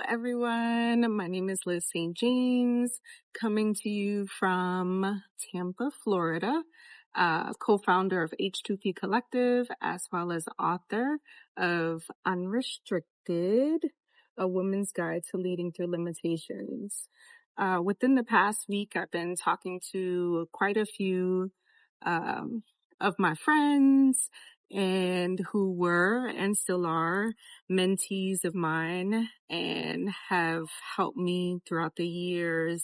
everyone. My name is Liz St. James, coming to you from Tampa, Florida, co-founder of H2P Collective, as well as author of Unrestricted, A Woman's Guide to Leading Through Limitations. Within the past week, I've been talking to quite a few of my friends and who were and still are mentees of mine and have helped me throughout the years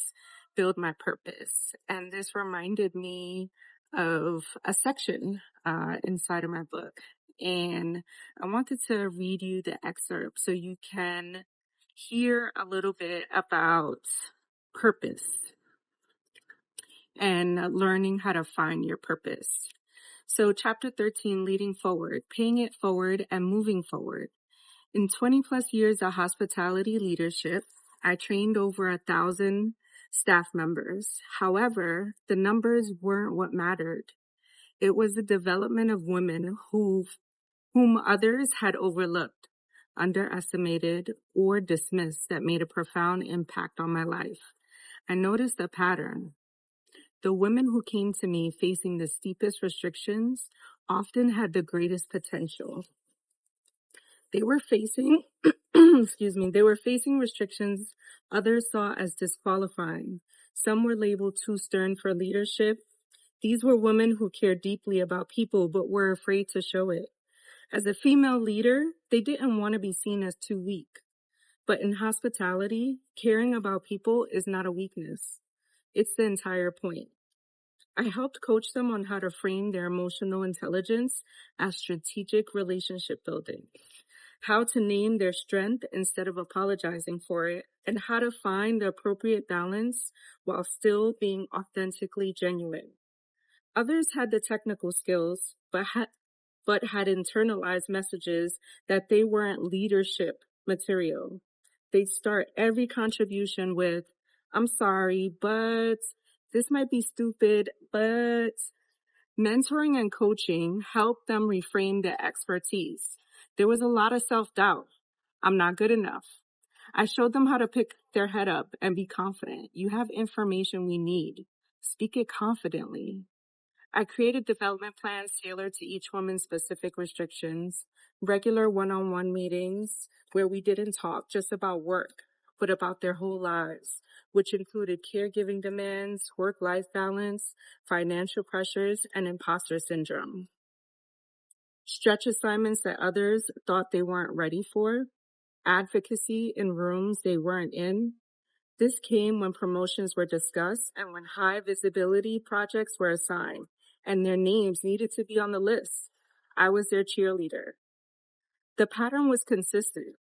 build my purpose. And this reminded me of a section inside of my book. And I wanted to read you the excerpt so you can hear a little bit about purpose and learning how to find your purpose. So chapter 13, leading forward, paying it forward and moving forward. In 20 plus years of hospitality leadership, I trained over 1,000 staff members. However, the numbers weren't what mattered. It was the development of women whom others had overlooked, underestimated, or dismissed that made a profound impact on my life. I noticed a pattern. The women who came to me facing the steepest restrictions often had the greatest potential. They were facing, they were facing restrictions others saw as disqualifying. Some were labeled too stern for leadership. These were women who cared deeply about people but were afraid to show it. As a female leader, they didn't want to be seen as too weak. But in hospitality, caring about people is not a weakness. It's the entire point. I helped coach them on how to frame their emotional intelligence as strategic relationship building, how to name their strength instead of apologizing for it, and how to find the appropriate balance while still being authentically genuine. Others had the technical skills, but had internalized messages that they weren't leadership material. They'd start every contribution with, "I'm sorry, but this might be stupid, but..." Mentoring and coaching helped them reframe their expertise. There was a lot of self-doubt. I'm not good enough. I showed them how to pick their head up and be confident. You have information we need. Speak it confidently. I created development plans tailored to each woman's specific restrictions, regular one-on-one meetings where we didn't talk just about work, but about their whole lives, which included caregiving demands, work-life balance, financial pressures, and imposter syndrome. Stretch assignments that others thought they weren't ready for, advocacy in rooms they weren't in. This came when promotions were discussed and when high visibility projects were assigned, and their names needed to be on the list. I was their cheerleader. The pattern was consistent.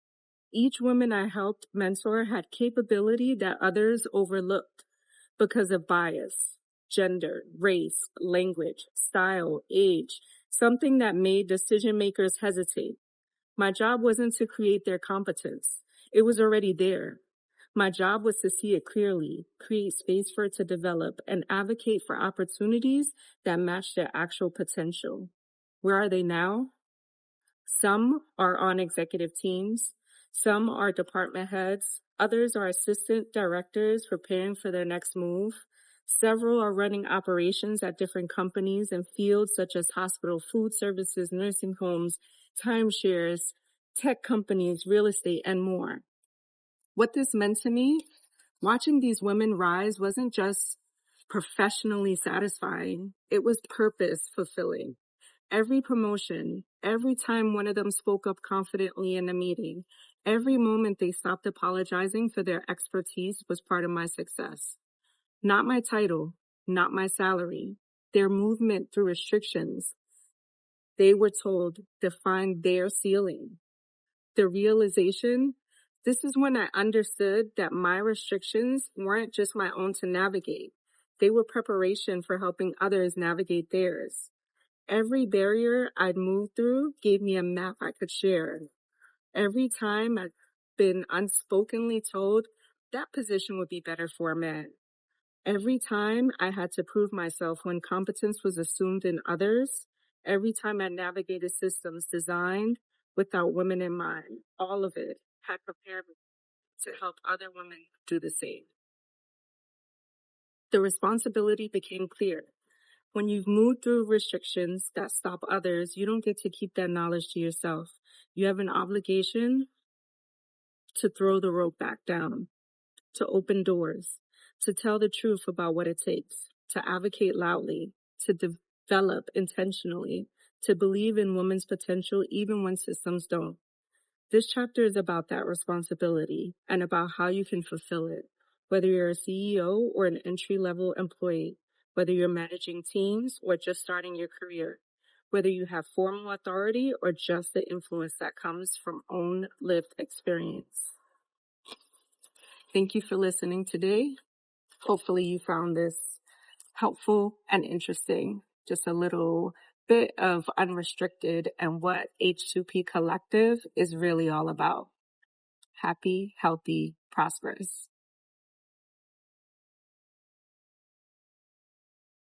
Each woman I helped mentor had capability that others overlooked because of bias, gender, race, language, style, age, something that made decision makers hesitate. My job wasn't to create their competence. It was already there. My job was to see it clearly, create space for it to develop, and advocate for opportunities that match their actual potential. Where are they now? Some are on executive teams. Some are department heads. Others are assistant directors preparing for their next move. Several are running operations at different companies in fields such as hospital food services, nursing homes, timeshares, tech companies, real estate, and more. What this meant to me, watching these women rise wasn't just professionally satisfying, it was purpose fulfilling. Every promotion, every time one of them spoke up confidently in a meeting, every moment they stopped apologizing for their expertise was part of my success. Not my title, not my salary, their movement through restrictions. They were told, define their ceiling. The realization, this is when I understood that my restrictions weren't just my own to navigate. They were preparation for helping others navigate theirs. Every barrier I'd moved through gave me a map I could share. Every time I'd been unspokenly told that position would be better for a man. Every time I had to prove myself when competence was assumed in others. Every time I navigated systems designed without women in mind. All of it had prepared me. to help other women do the same. The responsibility became clear. When you've moved through restrictions that stop others, you don't get to keep that knowledge to yourself. You have an obligation to throw the rope back down, to open doors, to tell the truth about what it takes, to advocate loudly, to develop intentionally, to believe in women's potential even when systems don't. This chapter is about that responsibility and about how you can fulfill it, whether you're a CEO or an entry-level employee, whether you're managing teams or just starting your career, whether you have formal authority or just the influence that comes from own lived experience. Thank you for listening today. Hopefully you found this helpful and interesting. Just a little bit of Unrestricted and what H2P Collective is really all about. Happy, healthy, prosperous.